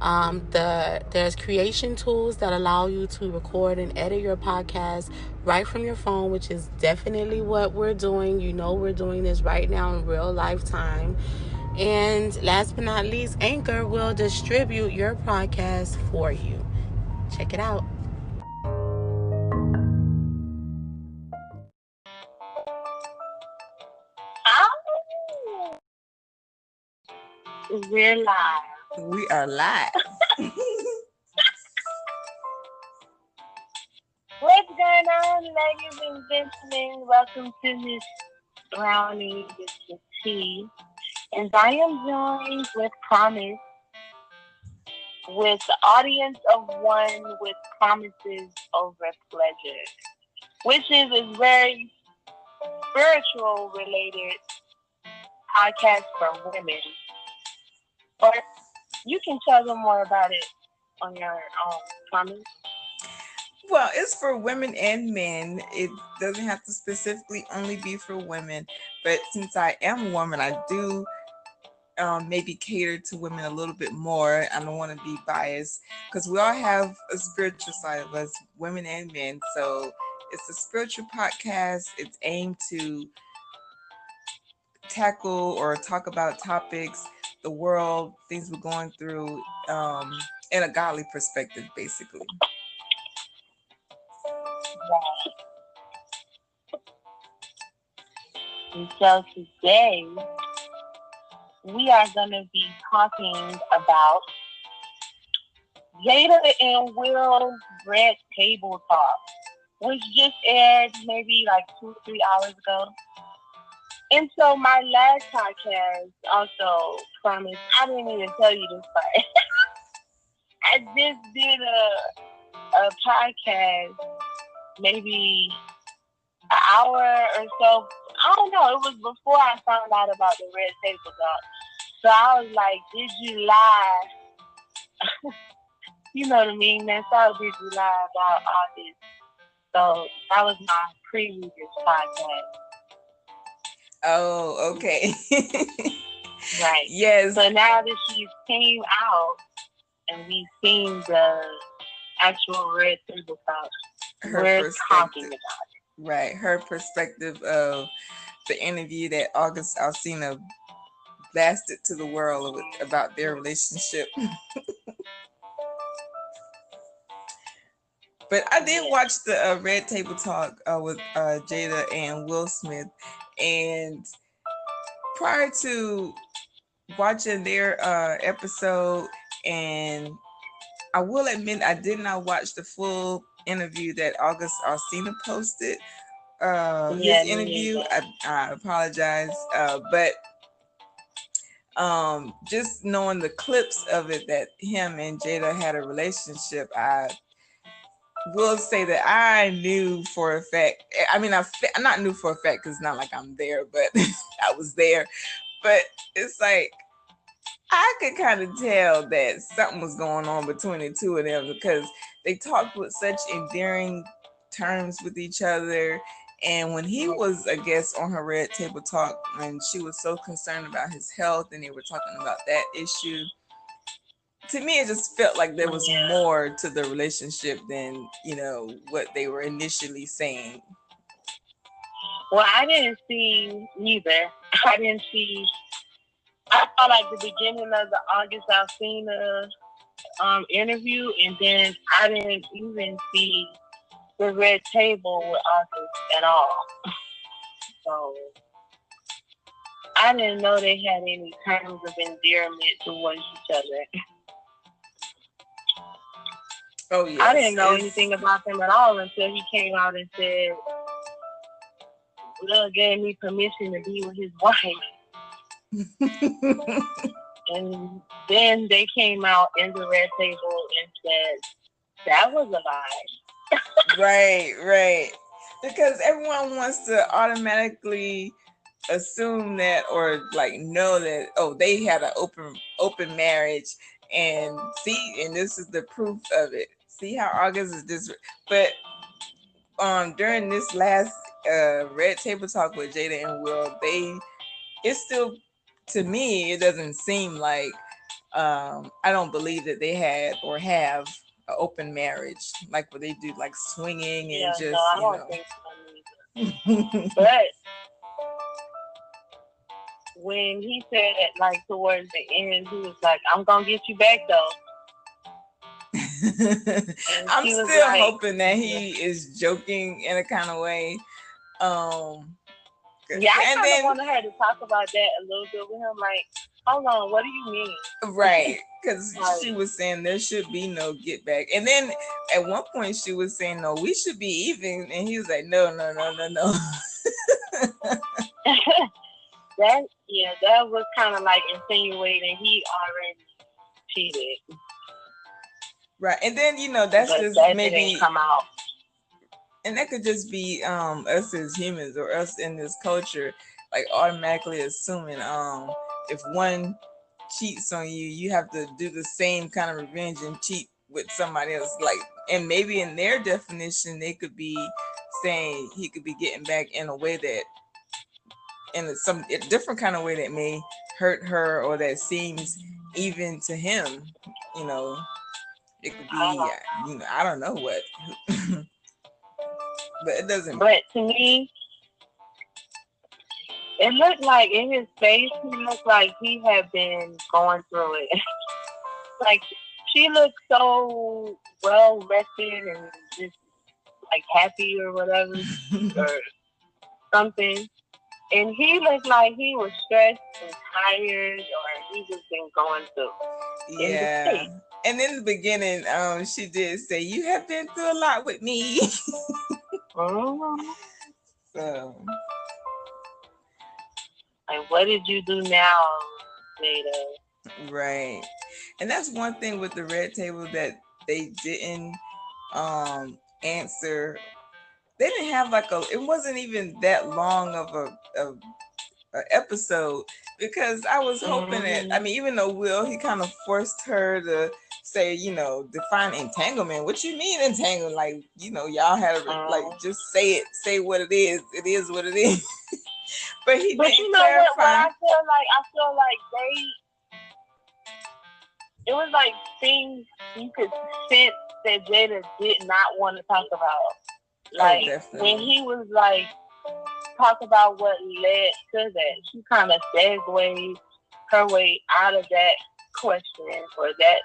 There's creation tools that allow you to record and edit your podcast right from your phone, which is definitely what we're doing. We're doing this right now in real life time. And last but not least, Anchor will distribute your podcast for you. Check it out. We're live. We are live. What's going on, ladies and gentlemen? Welcome to this Brownie with the tea. And I am joined with Promise, with the audience of one with promises over pleasure, which is a very spiritual related podcast for women. Or you can tell them more about it on your own, Promise. Well, it's for women and men. It doesn't have to specifically only be for women. But since I am a woman, I do maybe cater to women a little bit more. I don't want to be biased because we all have a spiritual side of us, women and men. So it's a spiritual podcast. It's aimed to tackle or talk about topics, the world, things we're going through, in a godly perspective, basically. And so today, we are going to be talking about Jada and Will's Red Table Talk, which just aired maybe like 2-3 hours ago. And so my last podcast also promised, I didn't even tell you this part. I just did a podcast maybe an hour or so. I don't know. It was before I found out about the Red Table Talk. So I was like, did you lie? You know what I mean? That's how did you lie about all this? So that was my previous podcast. Oh, okay. Right. Yes. So now that she came out and we've seen the actual Red Table Talk, we're talking about it. Right. Her perspective of the interview that August Alsina blasted to the world about their relationship. But I did watch the Red Table Talk with Jada and Will Smith. And prior to watching their episode, and I will admit I did not watch the full interview that August Alsina posted. His interview, I apologize. But just knowing the clips of it that him and Jada had a relationship, I will say that I knew for a fact. I mean, I'm not knew for a fact because it's not like I'm there, but I was there. But it's like I could kind of tell that something was going on between the two of them because they talked with such endearing terms with each other. And when he was a guest on her Red Table Talk, when she was so concerned about his health and they were talking about that issue, to me, it just felt like there was more to the relationship than, what they were initially saying. Well, I didn't see neither. I saw like the beginning of the August Alsina interview, and then I didn't even see the Red Table with August at all. So I didn't know they had any terms of endearment towards each other. Oh, yes. I didn't know anything about them at all until he came out and said, Will gave me permission to be with his wife. And then they came out in the Red Table and said, that was a lie. Right. Because everyone wants to automatically assume that or like know that, they had an open marriage and this is the proof of it. See how August is this, but during this last Red Table Talk with Jada and Will, it's still, to me, it doesn't seem like I don't believe that they had or have an open marriage, like where they do like swinging and Yeah, no, just, I you don't know. think so neither. But when he said like towards the end, he was like, "I'm gonna get you back though," and I'm she was still like, hoping that he is joking in a kind of way. Um, "Yeah, I and kind of then wanted her to talk about that a little bit with him. Like, hold on, what do you mean?" right, because Like, she was saying there should be no get back, and then at one point she was saying no, we should be even, and he was like, no, no, no, no, no. that was kind of like insinuating he already cheated, Right, and then that's but just that didn't maybe, come out. and that could just be us as humans or us in this culture, like automatically assuming if one cheats on you, you have to do the same kind of revenge and cheat with somebody else. Like, and maybe in their definition, they could be saying he could be getting back in a way that, some a different kind of way that may hurt her or that seems even to him. You know, it could I don't be, know. I don't know what, but it doesn't. But to me, it looked like in his face, he looked like he had been going through it. Like, she looked so well rested and just like happy or whatever or something. And he looked like he was stressed and tired or he just been going through in the Yeah. state. And in the beginning, she did say, "You have been through a lot with me." Mm-hmm. So, Like, what did you do now, Jada? right. And that's one thing with the red table that they didn't answer. They didn't have like it wasn't even that long of a episode, because I was hoping that, I Mm-hmm. mean, even though Will, he kind of forced her to say, define entanglement. What you mean entanglement? Like, y'all had like, Mm-hmm. just say what it is. It is what it is. But he But didn't you know what? What clarify. I feel like? I feel like it was like things you could sense that Jada did not want to talk about. Oh, Like when definitely. he was like talk about what led to that, she kind of segued her way out of that question or that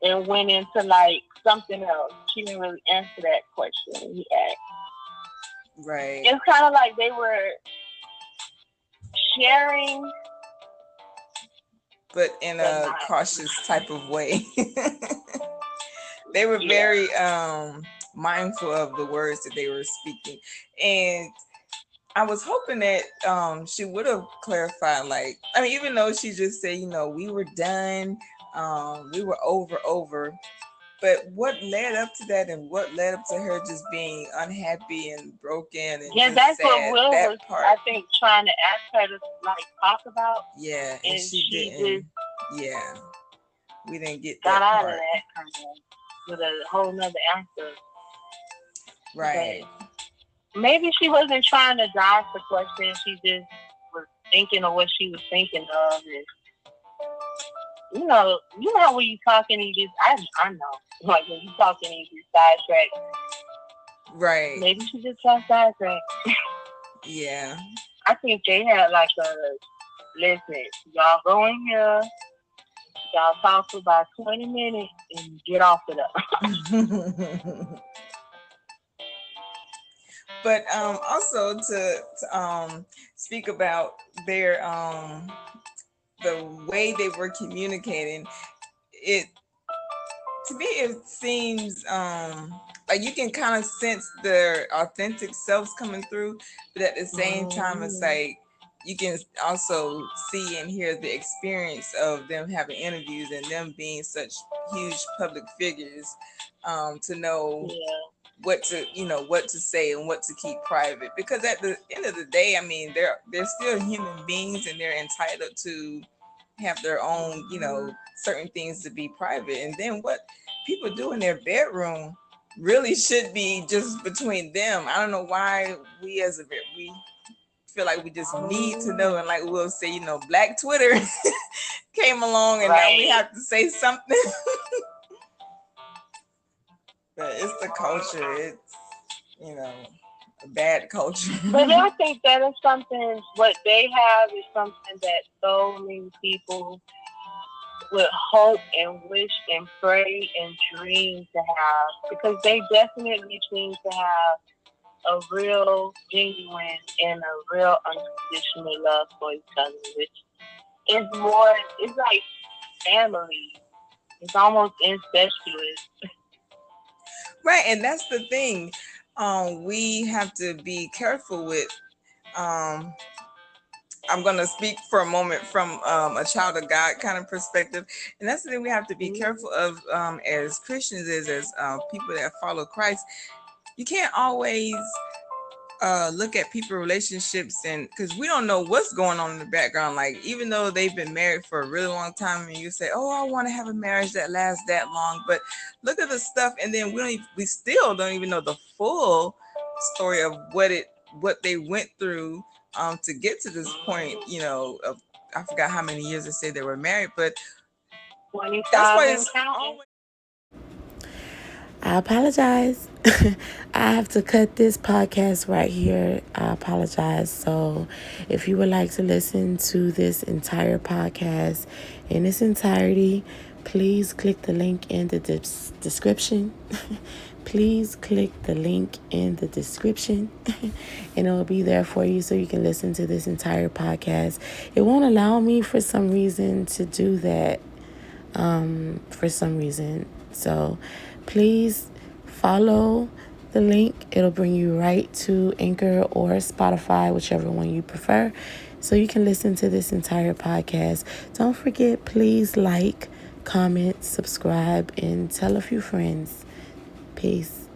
and went into like something else. She didn't really answer that question he asked. Right. It's kind of like they were sharing, But in but a not. cautious type of way. They were Yeah. very mindful of the words that they were speaking. And I was hoping that she would have clarified, like, I mean, even though she just said, we were done, we were over, but what led up to that and what led up to her just being unhappy and broken and Yeah, just that's what sad, Will that was, part. I think, trying to ask her to like talk about, Yeah, and and she she didn't. just Yeah, we didn't get got that out of part. that kind of with a whole nother answer. Right. But maybe she wasn't trying to dodge the question. She just was thinking of what she was thinking of, and you know when you talking and you just, I know, like when you talking and you get sidetracked. Right. Maybe she just got sidetracked. Yeah. I think they had like a listen. Y'all go in here. Y'all talk for about 20 minutes and get off of that. But also to speak about their the way they were communicating, it to me it seems like you can kind of sense their authentic selves coming through, but at the same time it's Mm-hmm. like you can also see and hear the experience of them having interviews and them being such huge public figures, to know Yeah. what to say and what to keep private, because at the end of the day, I mean, they're still human beings and they're entitled to have their own, Mm-hmm. certain things to be private, and then what people do in their bedroom really should be just between them. I don't know why we feel like we just need to know, and like we'll say, Black Twitter came along and now we have to say something. But it's the culture. It's, a bad culture. But I think that is something, what they have is something that so many people would hope and wish and pray and dream to have, because they definitely seem to have a real, genuine, and a real unconditional love for each other, which is more, it's like family. It's almost incestuous. Right, and that's the thing. We have to be careful with. I'm going to speak for a moment from a child of God kind of perspective. And that's the thing we have to be careful of as Christians, as people that follow Christ. You can't always look at people relationships, and because we don't know what's going on in the background. Like, even though they've been married for a really long time, and you say, oh, I want to have a marriage that lasts that long, but look at the stuff, and then we still don't even know the full story of what they went through to get to this point, of, I forgot how many years they say they were married, but 25 that's why and it's counting. always. I apologize. I have to cut this podcast right here. I apologize. So if you would like to listen to this entire podcast in its entirety, please click the link in the description. Please click the link in the description and it will be there for you so you can listen to this entire podcast. It won't allow me for some reason to do that. For some reason. So please follow the link. It'll bring you right to Anchor or Spotify, whichever one you prefer, so you can listen to this entire podcast. Don't forget, please like, comment, subscribe, and tell a few friends. Peace.